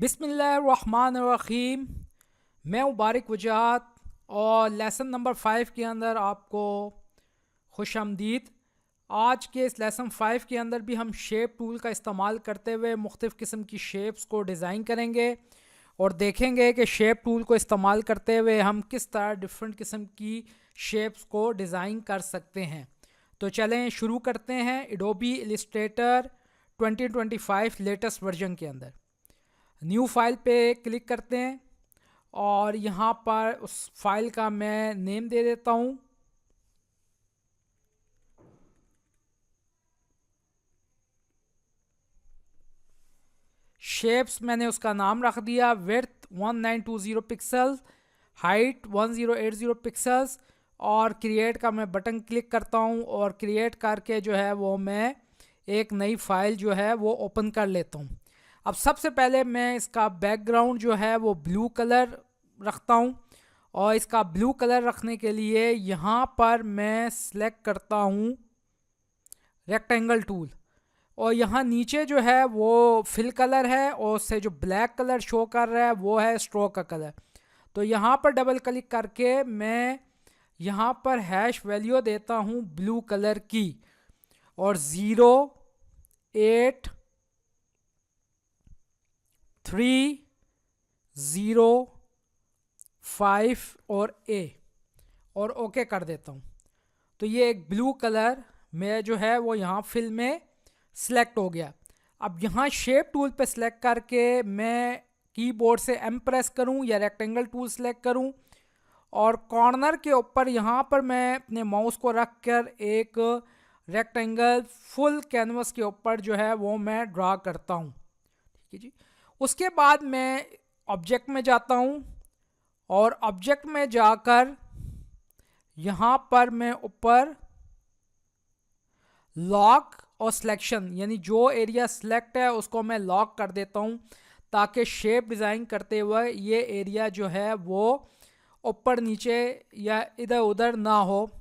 बिस्मिल्लाहिर्रहमानिर्रहीम। मैं मुबारक वजाहत और लेसन नंबर 5 के अंदर आपको खुश आमदीद। आज के इस लेसन 5 के अंदर भी हम शेप टूल का इस्तेमाल करते हुए मुख्तलिफ़ किस्म की शेप्स को डिज़ाइन करेंगे और देखेंगे कि शेप टूल को इस्तेमाल करते हुए हम किस तरह डिफरेंट किस्म की शेप्स को डिज़ाइन कर सकते हैं। तो चलें शुरू करते हैं एडोबी इलस्ट्रेटर 2025 लेटेस्ट वर्जन के अंदर। न्यू फाइल पे क्लिक करते हैं और यहाँ पर उस फाइल का मैं नेम दे देता हूँ। शेप्स मैंने उसका नाम रख दिया, विड्थ 1920 पिक्सल, हाइट 1080 पिक्सल्स। और क्रिएट का मैं बटन क्लिक करता हूँ और क्रिएट करके जो है वो मैं एक नई फाइल जो है वो ओपन कर लेता हूँ। अब सबसे पहले मैं इसका बैकग्राउंड जो है वो ब्लू कलर रखता हूँ और इसका ब्लू कलर रखने के लिए यहाँ पर मैं सिलेक्ट करता हूँ रेक्टेंगल टूल और यहाँ नीचे जो है वो फिल कलर है और उससे जो ब्लैक कलर शो कर रहा है वो है स्ट्रोक का कलर। तो यहाँ पर डबल क्लिक करके मैं यहाँ पर हैश वैल्यू देता हूँ ब्लू कलर की और 0 8 3 0 5 और A और ओके कर देता हूँ। तो ये एक ब्लू कलर में जो है वो यहाँ फिल में सिलेक्ट हो गया। अब यहाँ शेप टूल पे सिलेक्ट करके मैं कीबोर्ड से एम प्रेस करूँ या रेक्टेंगल टूल सेलेक्ट करूँ और कॉर्नर के ऊपर यहाँ पर मैं अपने माउस को रख कर एक रेक्टेंगल फुल कैनवस के ऊपर जो है वो मैं ड्रा करता हूँ। ठीक है जी। उसके बाद मैं ऑब्जेक्ट में जाता हूँ और ऑब्जेक्ट में जाकर यहाँ पर मैं ऊपर लॉक और सिलेक्शन यानी जो एरिया सिलेक्ट है उसको मैं लॉक कर देता हूँ ताकि शेप डिज़ाइन करते हुए ये एरिया जो है वो ऊपर नीचे या इधर उधर ना हो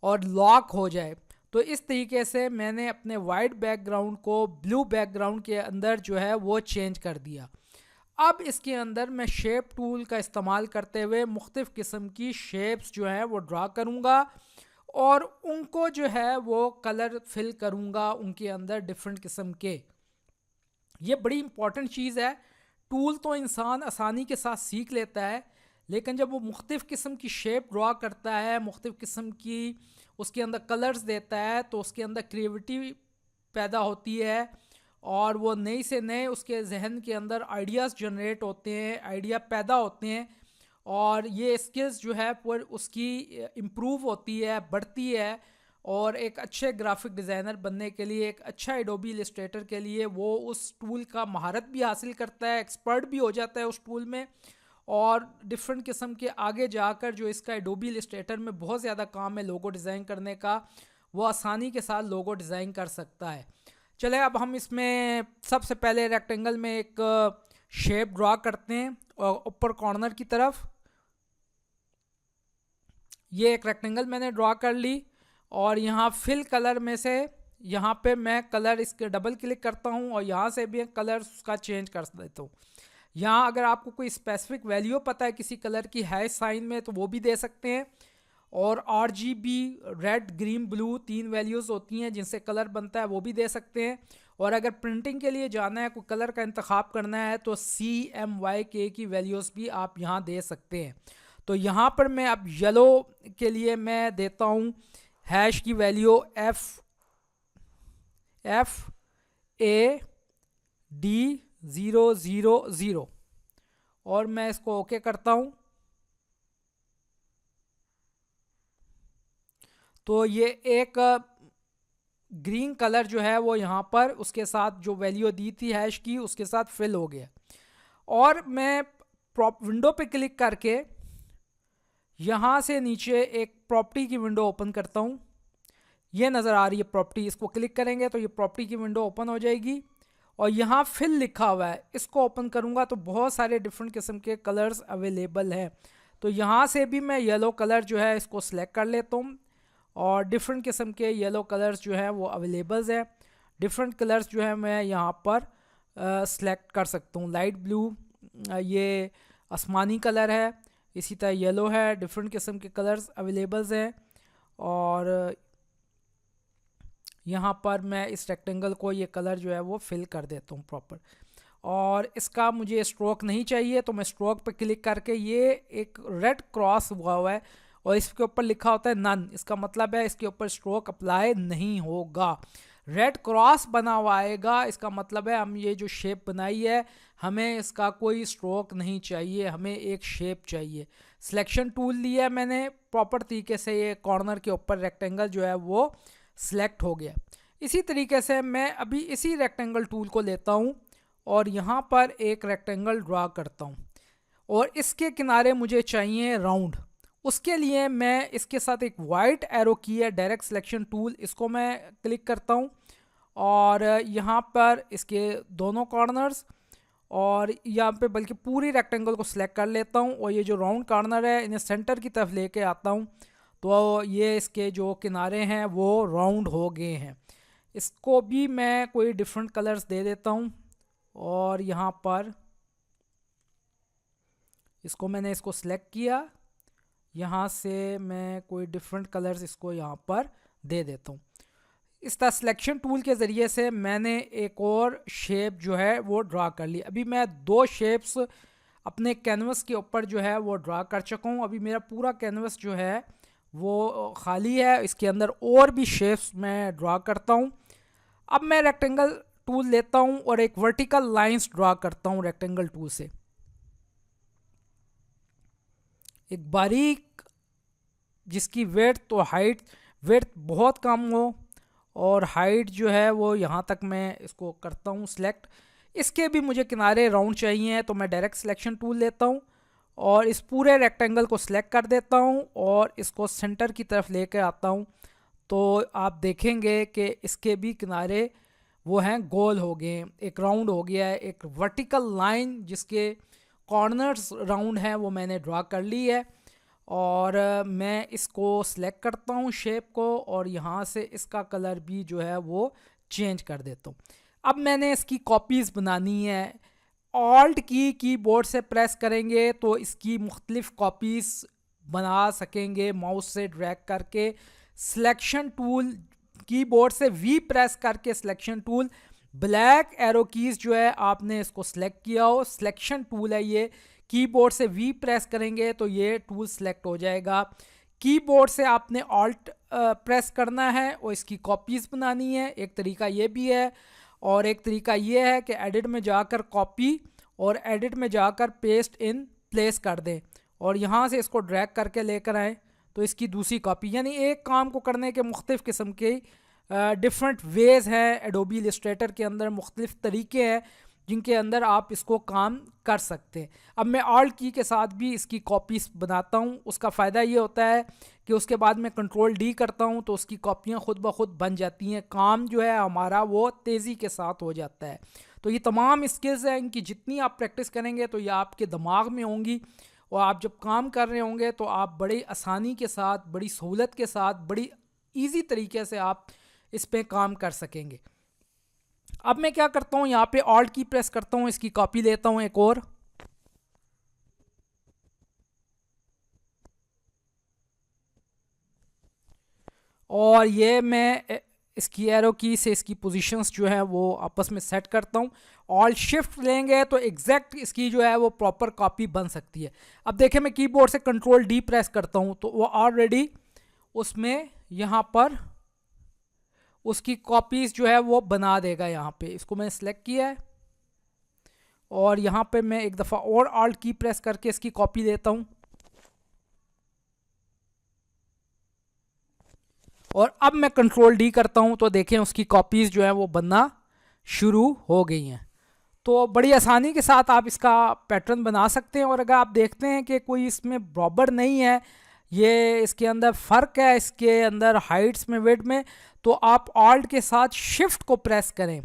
और लॉक हो जाए। तो इस तरीके से मैंने अपने वाइट बैकग्राउंड को ब्लू बैकग्राउंड के अंदर जो है वो चेंज कर दिया। अब इसके अंदर मैं शेप टूल का इस्तेमाल करते हुए मुख्तलिफ़ किस्म की शेप्स जो है वो ड्रा करूँगा और उनको जो है वो कलर फिल करूँगा उनके अंदर डिफरेंट किस्म के। ये बड़ी इंपॉर्टेंट चीज़ है। टूल तो इंसान आसानी के साथ सीख लेता है लेकिन जब वो मुख्तलिफ़ किस्म की शेप ड्रा करता है, मुख्तलिफ़ किस्म की उसके अंदर कलर्स देता है तो उसके अंदर क्रिएटिविटी पैदा होती है और वो नई से नए उसके जहन के अंदर आइडियाज़ जनरेट होते हैं, आइडिया पैदा होते हैं और ये स्किल्स जो है वो उसकी इम्प्रूव होती है, बढ़ती है और एक अच्छे ग्राफिक डिज़ाइनर बनने के लिए, एक अच्छा एडोबी इलस्ट्रेटर के लिए वो उस टूल का महारत भी हासिल करता है, एक्सपर्ट भी हो जाता है उस टूल में और डिफरेंट किस्म के आगे जाकर जो इसका एडोबी इलस्ट्रेटर में बहुत ज़्यादा काम है लोगो डिज़ाइन करने का, वो आसानी के साथ लोगो डिज़ाइन कर सकता है। चले अब हम इसमें सबसे पहले रेक्टेंगल में एक शेप ड्रा करते हैं और ऊपर कॉर्नर की तरफ ये एक रेक्टेंगल मैंने ड्रा कर ली और यहाँ फिल कलर में से यहाँ पे मैं कलर इसके डबल क्लिक करता हूँ और यहाँ से भी कलर उसका चेंज कर देता हूँ। यहाँ अगर आपको कोई स्पेसिफिक वैल्यू पता है किसी कलर की है साइन में तो वो भी दे सकते हैं और RGB red green blue 3 values होती हैं जिनसे कलर बनता है वो भी दे सकते हैं। और अगर प्रिंटिंग के लिए जाना है कोई कलर का इंतखाब करना है तो CMYK की वैल्यूज़ भी आप यहाँ दे सकते हैं। तो यहाँ पर मैं अब येलो के लिए मैं देता हूँ हैश की वैल्यू FAD000 और मैं इसको ओके करता हूँ। तो ये एक ग्रीन कलर जो है वो यहाँ पर उसके साथ जो वैल्यू दी थी हैश की उसके साथ फिल हो गया। और मैं विंडो पे क्लिक करके यहाँ से नीचे एक प्रॉपर्टी की विंडो ओपन करता हूँ। ये नज़र आ रही है प्रॉपर्टी, इसको क्लिक करेंगे तो ये प्रॉपर्टी की विंडो ओपन हो जाएगी और यहाँ फिल लिखा हुआ है, इसको ओपन करूँगा तो बहुत सारे डिफरेंट किस्म के कलर्स अवेलेबल हैं। तो यहाँ से भी मैं येलो कलर जो है इसको सिलेक्ट कर लेता हूँ और डिफरेंट किस्म के येलो कलर्स जो हैं वो अवेलेबल्स हैं। डिफरेंट कलर्स जो है मैं यहाँ पर सिलेक्ट कर सकता हूँ। लाइट ब्लू, ये आसमानी कलर है, इसी तरह येलो है, डिफरेंट किस्म के कलर्स अवेलेबल्स हैं। और यहाँ पर मैं इस रेक्टेंगल को ये कलर जो है वो फिल कर देता हूँ प्रॉपर। और इसका मुझे स्ट्रोक नहीं चाहिए, तो मैं स्ट्रोक पे क्लिक करके, ये एक रेड क्रॉस हुआ है और इसके ऊपर लिखा होता है नन, इसका मतलब है इसके ऊपर स्ट्रोक अप्लाई नहीं होगा। रेड क्रॉस बना हुआ आएगा, इसका मतलब है हम ये जो शेप बनाई है हमें इसका कोई स्ट्रोक नहीं चाहिए, हमें एक शेप चाहिए। सिलेक्शन टूल लिया मैंने, प्रॉपर तरीके से ये कॉर्नर के ऊपर रेक्टेंगल जो है वो सिलेक्ट हो गया। इसी तरीके से मैं अभी इसी रेक्टेंगल टूल को लेता हूँ और यहाँ पर एक रेक्टेंगल ड्रा करता हूँ और इसके किनारे मुझे चाहिए राउंड। उसके लिए मैं इसके साथ एक वाइट एरो की है, डायरेक्ट सिलेक्शन टूल, इसको मैं क्लिक करता हूँ और यहाँ पर इसके दोनों कॉर्नर्स और यहाँ पे बल्कि पूरी रेक्टेंगल को सिलेक्ट कर लेता हूँ और ये जो राउंड कॉर्नर है इन्हें सेंटर की तरफ लेके आता हूँ, तो ये इसके जो किनारे हैं वो राउंड हो गए हैं। इसको भी मैं कोई डिफरेंट कलर्स दे देता हूँ और यहाँ पर इसको सिलेक्ट किया, यहाँ से मैं कोई डिफरेंट कलर्स इसको यहाँ पर दे देता हूँ। इस तरह सिलेक्शन टूल के ज़रिए से मैंने एक और शेप जो है वो ड्रा कर ली। अभी मैं 2 शेप्स अपने कैनवस के ऊपर जो है वो ड्रा कर चुका हूँ। अभी मेरा पूरा कैनवस जो है वो खाली है, इसके अंदर और भी शेप्स मैं ड्रा करता हूँ। अब मैं रेक्टेंगल टूल लेता हूँ और एक वर्टिकल लाइंस ड्रा करता हूँ रेक्टेंगल टूल से, एक बारीक जिसकी विड्थ और हाइट, विड्थ बहुत कम हो और हाइट जो है वो यहाँ तक मैं इसको करता हूँ सिलेक्ट। इसके भी मुझे किनारे राउंड चाहिए, तो मैं डायरेक्ट सिलेक्शन टूल लेता हूँ और इस पूरे रेक्टेंगल को सिलेक्ट कर देता हूँ और इसको सेंटर की तरफ लेकर आता हूँ। तो आप देखेंगे कि इसके भी किनारे वो हैं गोल हो गए, एक राउंड हो गया है, एक वर्टिकल लाइन जिसके कॉर्नर्स राउंड हैं वो मैंने ड्रा कर ली है। और मैं इसको सिलेक्ट करता हूँ शेप को और यहाँ से इसका कलर भी जो है वो चेंज कर देता हूँ। अब मैंने इसकी कॉपीज़ बनानी है। ऑल्ट की कीबोर्ड से प्रेस करेंगे तो इसकी मुख्तलिफ कॉपीज़ बना सकेंगे माउस से ड्रैग करके। सिलेक्शन टूल कीबोर्ड से वी प्रेस करके selection tool, black arrow keys जो है आपने इसको सिलेक्ट किया हो, सिलेक्शन टूल है ये, कीबोर्ड से वी प्रेस करेंगे तो ये टूल सेलेक्ट हो जाएगा। कीबोर्ड से आपने ऑल्ट प्रेस करना है और इसकी कॉपीज़ बनानी है, एक तरीका ये भी है। और एक तरीका ये है कि एडिट में जाकर कॉपी और एडिट में जाकर पेस्ट इन प्लेस कर दें और यहाँ से इसको ड्रैग करके लेकर आएँ तो इसकी दूसरी कॉपी, यानी एक काम को करने के मुख्तलिफ किस्म के डिफरेंट वेज़ हैं। एडोबी इलस्ट्रेटर के अंदर मुख्तलिफ तरीके हैं जिनके अंदर आप इसको काम कर सकते हैं। अब मैं ऑल्ट की के साथ भी इसकी कॉपीज़ बनाता हूँ। उसका फ़ायदा ये होता है कि उसके बाद मैं कंट्रोल डी करता हूँ तो उसकी कॉपियाँ खुद ब खुद बन जाती हैं, काम जो है हमारा वो तेज़ी के साथ हो जाता है। तो ये तमाम स्किल्स हैं, इनकी जितनी आप प्रैक्टिस करेंगे तो ये आपके दिमाग में होंगी और आप जब काम कर रहे होंगे तो आप बड़ी आसानी के साथ, बड़ी सहूलत के साथ, बड़ी ईजी तरीके से आप इस पर काम कर सकेंगे। अब मैं क्या करता हूँ, यहाँ पे ऑल्ट की प्रेस करता हूँ, इसकी कॉपी लेता हूँ एक और ये मैं इसकी एरो की से इसकी पोजीशंस जो है वो आपस में सेट करता हूँ। ऑल्ट शिफ्ट लेंगे तो एग्जैक्ट इसकी जो है वो प्रॉपर कॉपी बन सकती है। अब देखें मैं कीबोर्ड से कंट्रोल डी प्रेस करता हूँ तो वो ऑलरेडी उसमें यहाँ पर उसकी कॉपीज़ जो है वो बना देगा। यहाँ पे इसको मैंने सेलेक्ट किया है और यहाँ पे मैं एक दफ़ा और ऑल्ट की प्रेस करके इसकी कॉपी लेता हूँ और अब मैं कंट्रोल डी करता हूँ तो देखें उसकी कॉपीज़ जो है वो बनना शुरू हो गई हैं। तो बड़ी आसानी के साथ आप इसका पैटर्न बना सकते हैं। और अगर आप देखते हैं कि कोई इसमें बराबर नहीं है, ये इसके अंदर फ़र्क है, इसके अंदर हाइट्स में, विड्थ में, तो आप ऑल्ट के साथ शिफ्ट को प्रेस करें,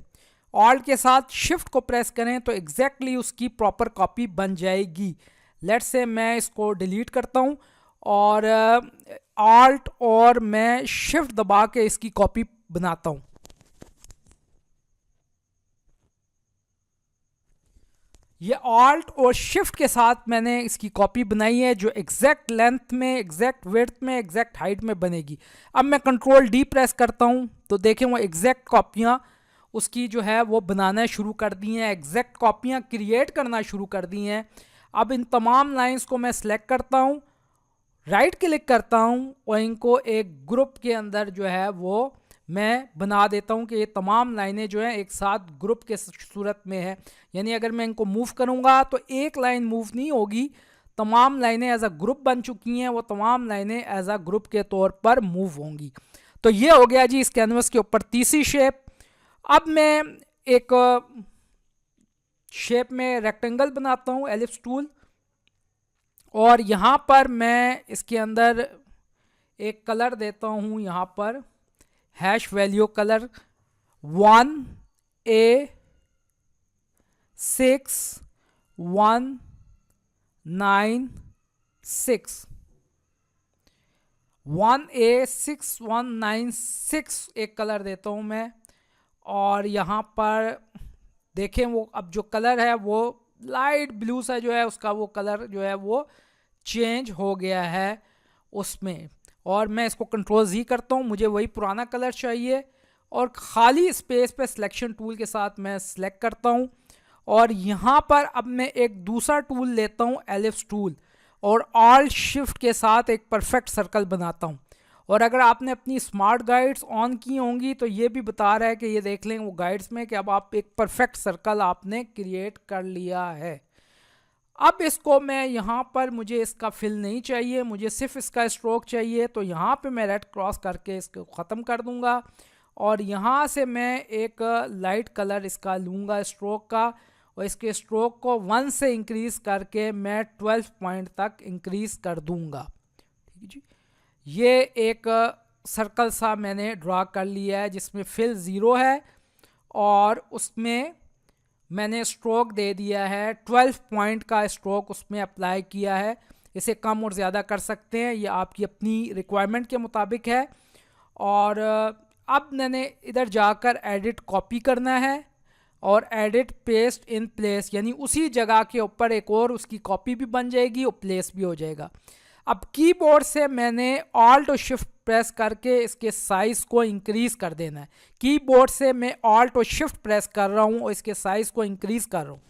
ऑल्ट के साथ शिफ्ट को प्रेस करें तो एग्जैक्टली उसकी प्रॉपर कॉपी बन जाएगी। लेट्स से मैं इसको डिलीट करता हूँ और ऑल्ट और मैं शिफ्ट दबा के इसकी कॉपी बनाता हूँ। ये ऑल्ट और शिफ्ट के साथ मैंने इसकी कॉपी बनाई है जो एग्जैक्ट लेंथ में, एग्जैक्ट विड्थ में, एग्जैक्ट हाइट में बनेगी। अब मैं कंट्रोल डी प्रेस करता हूँ तो देखें वो एग्जैक्ट कॉपियाँ उसकी जो है वो बनाना शुरू कर दी हैं, एग्जैक्ट कॉपियाँ क्रिएट करना शुरू कर दी हैं। अब इन तमाम लाइंस को मैं सिलेक्ट करता हूँ, राइट क्लिक करता हूँ और इनको एक ग्रुप के अंदर जो है वो मैं बना देता हूँ कि ये तमाम लाइनें जो हैं एक साथ ग्रुप के सूरत में है। यानी अगर मैं इनको मूव करूँगा तो एक लाइन मूव नहीं होगी, तमाम लाइनें एज अ ग्रुप बन चुकी हैं, वो तमाम लाइनें एज अ ग्रुप के तौर पर मूव होंगी। तो ये हो गया जी इस कैनवस के ऊपर तीसरी शेप। अब मैं एक शेप में रेक्टेंगल बनाता हूँ, एलिप्स टूल, और यहाँ पर मैं इसके अंदर एक कलर देता हूँ, यहाँ पर hash value colour 1A6196 1A6196 एक कलर देता हूँ मैं। और यहाँ पर देखें वो अब जो कलर है वो लाइट ब्लू सा जो है उसका वो कलर जो है वो चेंज हो गया है उसमें। और मैं इसको कंट्रोल जी करता हूँ, मुझे वही पुराना कलर चाहिए और खाली स्पेस पे सिलेक्शन टूल के साथ मैं सिलेक्ट करता हूँ। और यहाँ पर अब मैं एक दूसरा टूल लेता हूँ, एलिप्स टूल, और ऑल्ट शिफ्ट के साथ एक परफेक्ट सर्कल बनाता हूँ। और अगर आपने अपनी स्मार्ट गाइड्स ऑन की होंगी तो ये भी बता रहा है कि ये देख लें वो गाइड्स में कि अब आप एक परफेक्ट सर्कल आपने क्रिएट कर लिया है। अब इसको मैं यहाँ पर, मुझे इसका फिल नहीं चाहिए, मुझे सिर्फ इसका स्ट्रोक चाहिए, तो यहाँ पे मैं रेड क्रॉस करके इसको ख़त्म कर दूँगा। और यहाँ से मैं एक लाइट कलर इसका लूँगा स्ट्रोक का, और इसके स्ट्रोक को 1 से इंक्रीज़ करके मैं 12 पॉइंट तक इंक्रीज़ कर दूँगा। ठीक है जी, ये एक सर्कल सा मैंने ड्रा कर लिया है जिसमें फिल 0 है और उसमें मैंने स्ट्रोक दे दिया है 12 पॉइंट का स्ट्रोक उसमें अप्लाई किया है। इसे कम और ज़्यादा कर सकते हैं, ये आपकी अपनी रिक्वायरमेंट के मुताबिक है। और अब मैंने इधर जाकर एडिट कॉपी करना है और एडिट पेस्ट इन प्लेस, यानी उसी जगह के ऊपर एक और उसकी कॉपी भी बन जाएगी और प्लेस भी हो जाएगा। अब कीबोर्ड से मैंने ऑल्ट और शिफ्ट प्रेस करके इसके साइज़ को इंक्रीज़ कर देना है। कीबोर्ड से मैं ऑल्ट और शिफ्ट प्रेस कर रहा हूँ और इसके साइज़ को इंक्रीज़ कर रहा हूँ।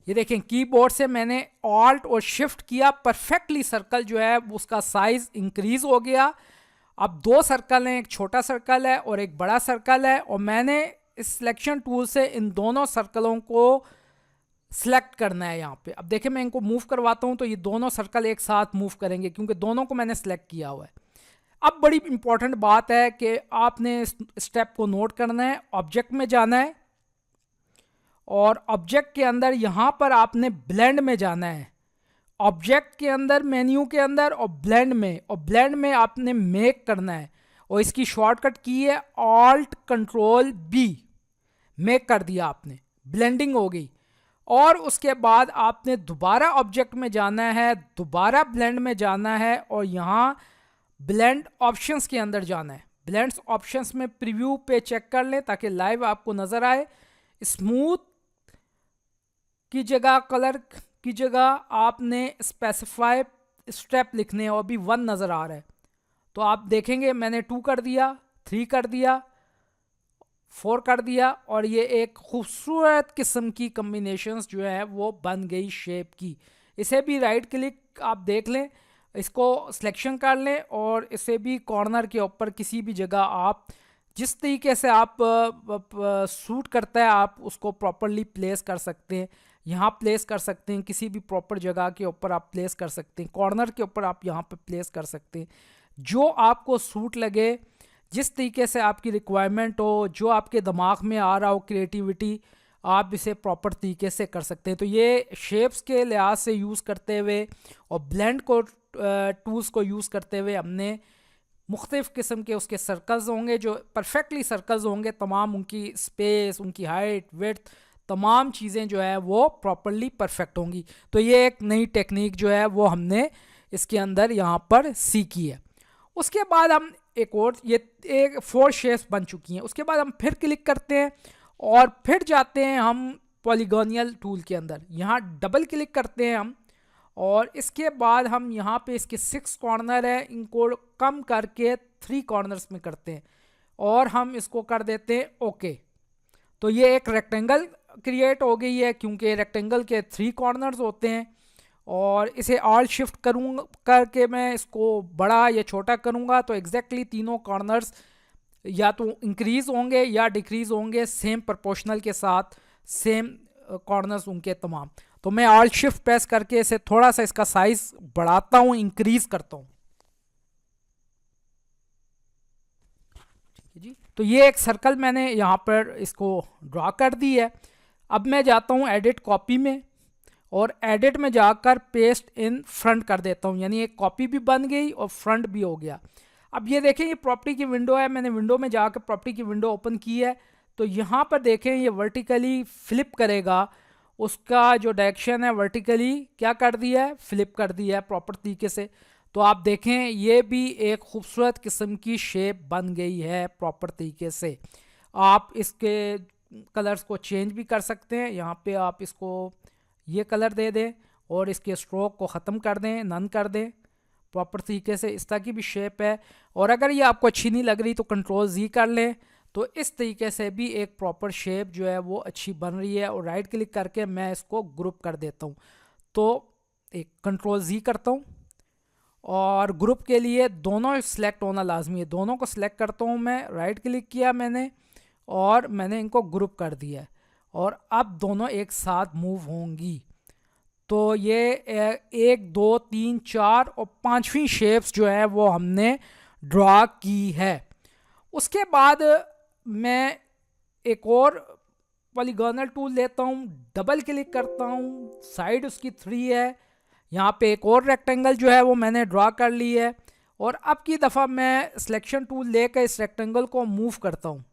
ये देखें कीबोर्ड से मैंने ऑल्ट और शिफ्ट किया, परफेक्टली सर्कल जो है उसका साइज़ इंक्रीज़ हो गया। अब दो सर्कल हैं, एक छोटा सर्कल है और एक बड़ा सर्कल है, और मैंने इस सिलेक्शन टूल से इन दोनों सर्कलों को सिलेक्ट करना है यहाँ पे। अब देखिए मैं इनको मूव करवाता हूँ तो ये दोनों सर्कल एक साथ मूव करेंगे क्योंकि दोनों को मैंने सिलेक्ट किया हुआ है। अब बड़ी इंपॉर्टेंट बात है कि आपने इस स्टेप को नोट करना है, ऑब्जेक्ट में जाना है और ऑब्जेक्ट के अंदर यहाँ पर आपने ब्लेंड में जाना है। ऑब्जेक्ट के अंदर, मेन्यू के अंदर और ब्लेंड में, और ब्लेंड में आपने मेक करना है और इसकी शॉर्टकट की है ऑल्ट कंट्रोल बी। मेक कर दिया आपने, ब्लेंडिंग हो गई। और उसके बाद आपने दोबारा ऑब्जेक्ट में जाना है, दोबारा ब्लेंड में जाना है और यहाँ ब्लेंड ऑप्शंस के अंदर जाना है। ब्लेंड ऑप्शंस में प्रीव्यू पे चेक कर लें ताकि लाइव आपको नज़र आए। स्मूथ की जगह, कलर की जगह आपने स्पेसिफाई स्टेप लिखने हैं और अभी 1 नज़र आ रहा है तो आप देखेंगे मैंने 2 कर दिया, 3 कर दिया, 4 कर दिया और ये एक खूबसूरत किस्म की कम्बिनेशंस जो है वो बन गई शेप की। इसे भी राइट क्लिक आप देख लें, इसको सिलेक्शन कर लें और इसे भी कॉर्नर के ऊपर किसी भी जगह आप जिस तरीके से आप सूट करता है आप उसको प्रॉपरली प्लेस कर सकते हैं। यहाँ प्लेस कर सकते हैं, किसी भी प्रॉपर जगह के ऊपर आप प्लेस कर सकते हैं, कॉर्नर के ऊपर आप यहाँ पे प्लेस कर सकते हैं। जो आपको सूट लगे, जिस तरीके से आपकी रिक्वायरमेंट हो, जो आपके दिमाग में आ रहा हो क्रिएटिविटी, आप इसे प्रॉपर तरीके से कर सकते हैं। तो ये शेप्स के लिहाज से यूज़ करते हुए और ब्लेंड को टूल्स को यूज़ करते हुए हमने मुख्तलिफ़ किस्म के उसके सर्कल्स होंगे जो परफेक्टली सर्कल्स होंगे, तमाम उनकी स्पेस, उनकी हाइट, विड्थ, तमाम चीज़ें जो है वो प्रॉपरली परफेक्ट होंगी। तो ये एक नई टेक्निक जो है वो हमने इसके अंदर यहाँ पर सीखी है। उसके बाद हम एक और ये एक 4 शेप्स बन चुकी हैं। उसके बाद हम फिर क्लिक करते हैं और फिर जाते हैं हम पॉलीगोनियल टूल के अंदर, यहाँ डबल क्लिक करते हैं हम, और इसके बाद हम यहाँ पे इसके 6 कॉर्नर है, इनको कम करके 3 कॉर्नर्स में करते हैं और हम इसको कर देते हैं ओके। तो ये एक रेक्टेंगल क्रिएट हो गई है, क्योंकि रेक्टेंगल के 3 कॉर्नर्स होते हैं। और इसे ऑल्ट शिफ्ट करूँगा करके मैं इसको बड़ा या छोटा करूँगा तो एग्जैक्टली तीनों कॉर्नर्स या तो इंक्रीज़ होंगे या डिक्रीज़ होंगे, सेम प्रोपोर्शनल के साथ, सेम कॉर्नर्स उनके तमाम। तो मैं ऑल्ट शिफ्ट प्रेस करके इसे थोड़ा सा इसका साइज बढ़ाता हूँ, इंक्रीज़ करता हूँ। ठीक है जी, तो ये एक सर्कल मैंने यहाँ पर इसको ड्रा कर दी है। अब मैं जाता हूँ एडिट कॉपी में और एडिट में जाकर पेस्ट इन फ्रंट कर देता हूँ, यानी एक कॉपी भी बन गई और फ्रंट भी हो गया। अब ये देखें, ये प्रॉपर्टी की विंडो है, मैंने विंडो में जाकर प्रॉपर्टी की विंडो ओपन की है। तो यहाँ पर देखें ये वर्टिकली फ्लिप करेगा, उसका जो डायरेक्शन है वर्टिकली क्या कर दिया है, फ्लिप कर दिया है प्रॉपर तरीके से। तो आप देखें ये भी एक खूबसूरत किस्म की शेप बन गई है प्रॉपर तरीके से। आप इसके कलर्स को चेंज भी कर सकते हैं, यहाँ पे आप इसको ये कलर दे दें और इसके स्ट्रोक को ख़त्म कर दें, नन कर दें प्रॉपर तरीके से। इस तरह की भी शेप है। और अगर ये आपको अच्छी नहीं लग रही तो कंट्रोल-Z कर लें, तो इस तरीके से भी एक प्रॉपर शेप जो है वो अच्छी बन रही है। और राइट क्लिक करके मैं इसको ग्रुप कर देता हूँ, तो एक कंट्रोल-Z करता हूँ और ग्रुप के लिए दोनों सिलेक्ट होना लाजमी है। दोनों को सिलेक्ट करता हूँ मैं, राइट क्लिक किया मैंने और मैंने इनको ग्रुप कर दिया और अब दोनों एक साथ मूव होंगी। तो ये 1 2 3 4 और 5वीं शेप्स जो है वो हमने ड्रा की है। उसके बाद मैं एक और पॉलीगोनल टूल लेता हूँ, डबल क्लिक करता हूँ, साइड उसकी 3 है, यहाँ पे एक और रेक्टेंगल जो है वो मैंने ड्रा कर ली है। और अब की दफ़ा मैं सिलेक्शन टूल लेकर इस रेक्टेंगल को मूव करता हूँ।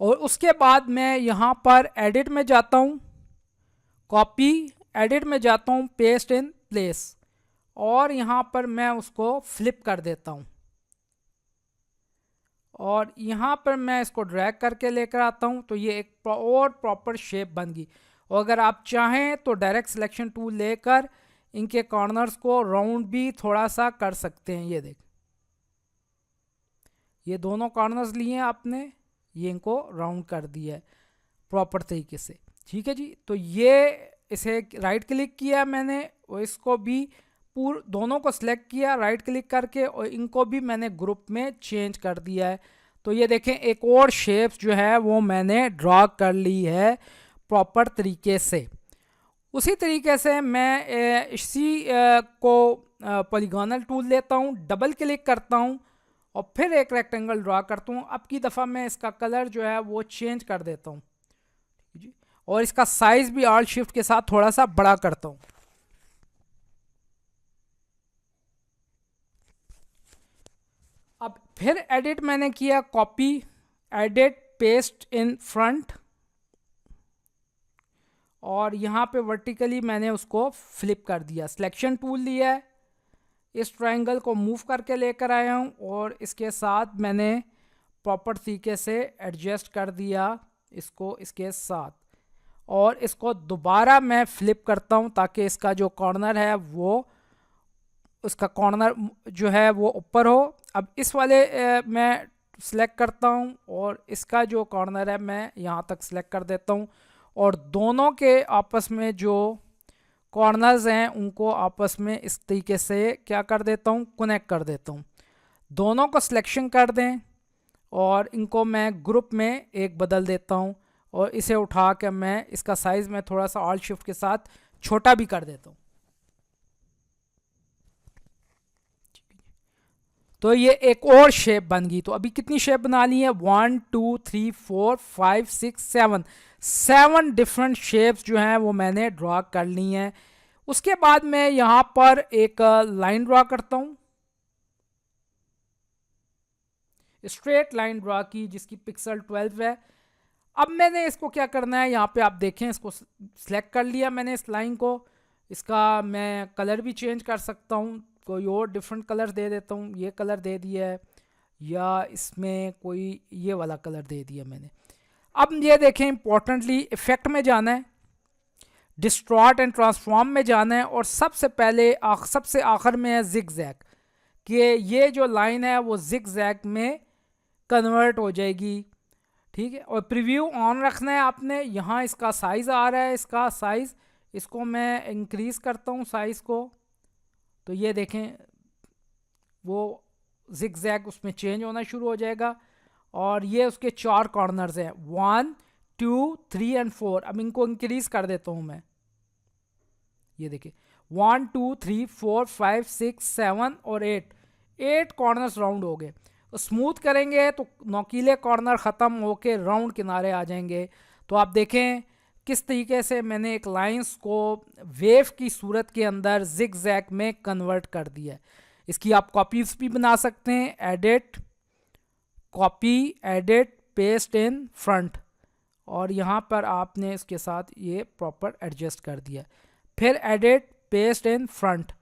और उसके बाद मैं यहाँ पर एडिट में जाता हूँ, कॉपी, एडिट में जाता हूँ, पेस्ट इन प्लेस, और यहाँ पर मैं उसको फ्लिप कर देता हूँ और यहाँ पर मैं इसको ड्रैग करके लेकर आता हूँ। तो ये एक और प्रॉपर शेप बन गई। और अगर आप चाहें तो डायरेक्ट सिलेक्शन टूल लेकर इनके कॉर्नर्स को राउंड भी थोड़ा सा कर सकते हैं। ये देख, ये दोनों कॉर्नर्स लिए आपने, ये इनको राउंड कर दिया है प्रॉपर तरीके से। ठीक है जी, तो ये इसे राइट क्लिक किया मैंने और इसको भी दोनों को सिलेक्ट किया राइट क्लिक करके और इनको भी मैंने ग्रुप में चेंज कर दिया है। तो ये देखें एक और शेप्स जो है वो मैंने ड्रा कर ली है प्रॉपर तरीके से। उसी तरीके से मैं इसी को पॉलीगोनल टूल लेता हूँ, डबल क्लिक करता हूँ और फिर एक रेक्टेंगल ड्रा करता हूँ। अब की दफ़ा मैं इसका कलर जो है वो चेंज कर देता हूँ जी, और इसका साइज़ भी ऑल्ट शिफ्ट के साथ थोड़ा सा बड़ा करता हूँ। अब फिर एडिट मैंने किया, copy, edit, paste in front, और यहाँ पे वर्टिकली मैंने उसको फ्लिप कर दिया। सिलेक्शन टूल लिया है, इस ट्रायंगल को मूव करके लेकर आया हूँ और इसके साथ मैंने प्रॉपर तरीके से एडजस्ट कर दिया इसको इसके साथ, और इसको दोबारा मैं फ्लिप करता हूँ ताकि इसका जो कॉर्नर है वो, उसका कॉर्नर जो है वो ऊपर हो। अब इस वाले मैं सिलेक्ट करता हूँ और इसका जो कॉर्नर है मैं यहाँ तक सिलेक्ट कर देता हूँ और दोनों के आपस में जो कॉर्नर्स हैं उनको आपस में इस तरीके से क्या कर देता हूँ, कनेक्ट कर देता हूँ। दोनों को सिलेक्शन कर दें और इनको मैं ग्रुप में एक बदल देता हूँ और इसे उठा के मैं इसका साइज़ में थोड़ा सा ऑल्ट शिफ्ट के साथ छोटा भी कर देता हूँ। तो ये एक और शेप बन गई। तो अभी कितनी शेप बना ली है, 1 2 3 4 5 6 7 डिफरेंट शेप्स जो हैं वो मैंने ड्रा कर ली हैं। उसके बाद मैं यहाँ पर एक लाइन ड्रा करता हूँ स्ट्रेट लाइन ड्रा की जिसकी पिक्सल 12 है। अब मैंने इसको क्या करना है, यहाँ पे आप देखें, इसको सिलेक्ट कर लिया मैंने इस लाइन को। इसका मैं कलर भी चेंज कर सकता हूँ, कोई और डिफरेंट कलर दे देता हूँ, ये कलर दे दिया है, या इसमें कोई ये वाला कलर दे दिया मैंने। अब ये देखें, इंपॉर्टेंटली इफेक्ट में जाना है, डिस्टॉर्ट एंड ट्रांसफॉर्म में जाना है, और सबसे पहले सबसे आखिर में है जिगजैग, कि ये जो लाइन है वो जिगजैग में कन्वर्ट हो जाएगी। ठीक है, और प्रीव्यू ऑन रखना है आपने। यहाँ इसका साइज़ आ रहा है, इसका साइज़, इसको मैं इंक्रीज़ करता हूँ साइज़ को, तो ये देखें वो जिगजैग उसमें चेंज होना शुरू हो जाएगा। और ये उसके 4 कॉर्नर्स हैं, 1 2 3 एंड 4। अब इनको इंक्रीज़ कर देता हूँ मैं, ये देखिए 1 2 3 4 5 6 7 और 8 कॉर्नर्स राउंड हो गए। तो स्मूथ करेंगे तो नोकीले कॉर्नर ख़त्म होके राउंड किनारे आ जाएंगे। तो आप देखें किस तरीके से मैंने एक लाइंस को वेव की सूरत के अंदर जिगजैग में कन्वर्ट कर दिया है। इसकी आप कॉपीज भी बना सकते हैं, edit, copy, edit, paste in front, और यहाँ पर आपने इसके साथ ये प्रॉपर एडजस्ट कर दिया। फिर एडिट, पेस्ट इन फ्रंट,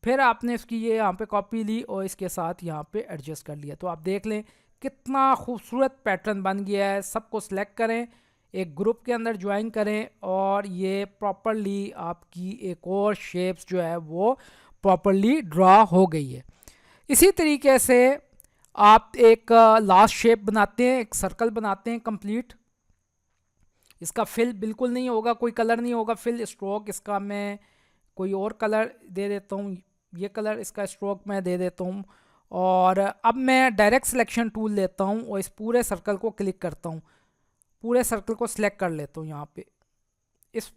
फिर आपने इसकी ये यहाँ पे कॉपी ली और इसके साथ यहाँ पे एडजस्ट कर लिया। तो आप देख लें कितना खूबसूरत पैटर्न बन गया है। सबको सिलेक्ट करें, एक ग्रुप के अंदर ज्वाइन करें, और ये प्रॉपरली आपकी एक और शेप्स जो है वो प्रॉपरली ड्रा हो गई है। इसी तरीके से आप एक लास्ट शेप बनाते हैं, एक सर्कल बनाते हैं कंप्लीट। इसका फिल बिल्कुल नहीं होगा, कोई कलर नहीं होगा फिल स्ट्रोक, इसका मैं कोई और कलर दे देता हूँ, ये कलर इसका स्ट्रोक मैं दे देता हूँ। और अब मैं डायरेक्ट सिलेक्शन टूल लेता हूँ और इस पूरे सर्कल को क्लिक करता हूँ, पूरे सर्कल को सिलेक्ट कर लेता हूँ यहाँ पे,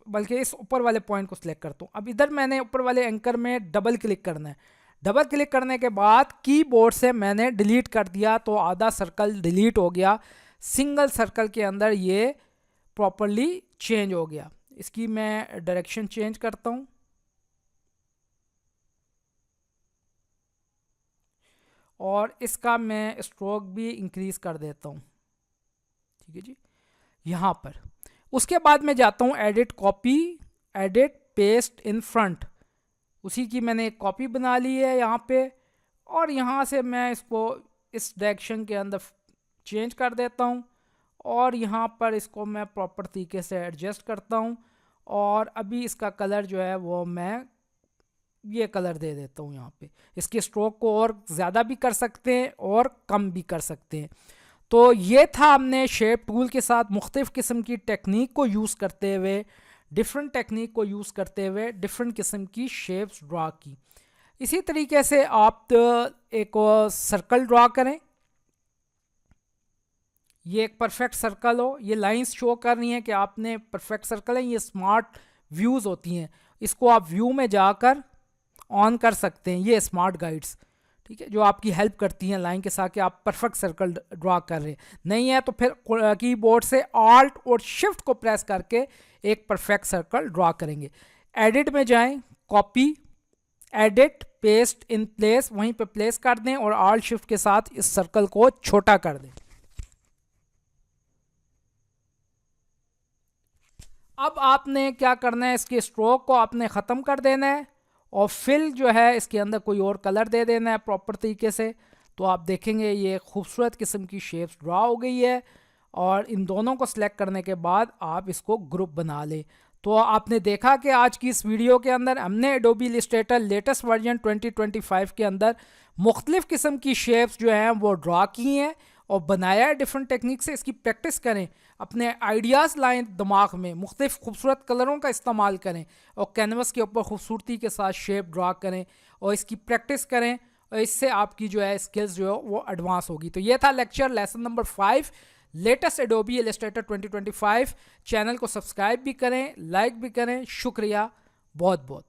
बल्कि इस ऊपर वाले पॉइंट को सिलेक्ट करता हूँ। अब इधर मैंने ऊपर वाले एंकर में डबल क्लिक करना है। डबल क्लिक करने के बाद कीबोर्ड से मैंने डिलीट कर दिया, तो आधा सर्कल डिलीट हो गया। सिंगल सर्कल के अंदर ये प्रॉपरली चेंज हो गया। इसकी मैं डायरेक्शन चेंज करता हूँ, और इसका मैं स्ट्रोक भी इंक्रीज कर देता हूँ। ठीक है जी, यहाँ पर उसके बाद मैं जाता हूँ edit, copy, edit, paste in front. उसी की मैंने एक कॉपी बना ली है यहाँ पे, और यहाँ से मैं इसको इस डायरेक्शन के अंदर चेंज कर देता हूँ, और यहाँ पर इसको मैं प्रॉपर तरीके से एडजस्ट करता हूँ। और अभी इसका कलर जो है वो मैं ये कलर दे देता हूँ यहाँ पे। इसके स्ट्रोक को और ज़्यादा भी कर सकते हैं और कम भी कर सकते हैं। तो ये था, हमने शेप टूल के साथ मुख्तलिफ़ किस्म की टेक्निक को यूज़ करते हुए, डिफरेंट टेक्निक को यूज़ करते हुए डिफरेंट किस्म की शेप्स ड्रा की। इसी तरीके से आप एक सर्कल ड्रा करें, ये एक परफेक्ट सर्कल हो, ये लाइंस शो कर रही हैं कि आपने परफेक्ट सर्कल है। ये स्मार्ट व्यूज़ होती हैं, इसको आप व्यू में जाकर ऑन कर सकते हैं, ये स्मार्ट गाइड्स, ठीक है, जो आपकी हेल्प करती हैं लाइन के साथ कि आप परफेक्ट सर्कल ड्रा कर रहे हैं। नहीं है तो फिर कीबोर्ड से ऑल्ट और शिफ्ट को प्रेस करके एक परफेक्ट सर्कल ड्रा करेंगे। एडिट में जाएं, copy, edit, paste in place, वहीं पे प्लेस कर दें और ऑल्ट शिफ्ट के साथ इस सर्कल को छोटा कर दें। अब आपने क्या करना है, इसके स्ट्रोक को आपने ख़त्म कर देना है, और फिल जो है इसके अंदर कोई और कलर दे देना है प्रॉपर तरीके से। तो आप देखेंगे ये खूबसूरत किस्म की शेप्स ड्रा हो गई है। और इन दोनों को सिलेक्ट करने के बाद आप इसको ग्रुप बना लें। तो आपने देखा कि आज की इस वीडियो के अंदर हमने एडोबी इलस्ट्रेटर लेटेस्ट वर्जन 2025 के अंदर मुख्तलिफ़ किस्म की शेप्स जो हैं वो ड्रा की हैं और बनाया है डिफरेंट टेक्निक से। इसकी प्रैक्टिस करें, अपने आइडियाज़ लाएं दिमाग में, मुख्तलिफ़ खूबसूरत कलरों का इस्तेमाल करें और कैनवस के ऊपर खूबसूरती के साथ शेप ड्रा करें और इसकी प्रैक्टिस करें, और इससे आपकी जो है स्किल्स जो है वो एडवांस होगी। तो ये था lecture lesson number 5, latest Adobe Illustrator 2025। Channel को सब्सक्राइब भी करें, लाइक भी करें। शुक्रिया बहुत बहुत।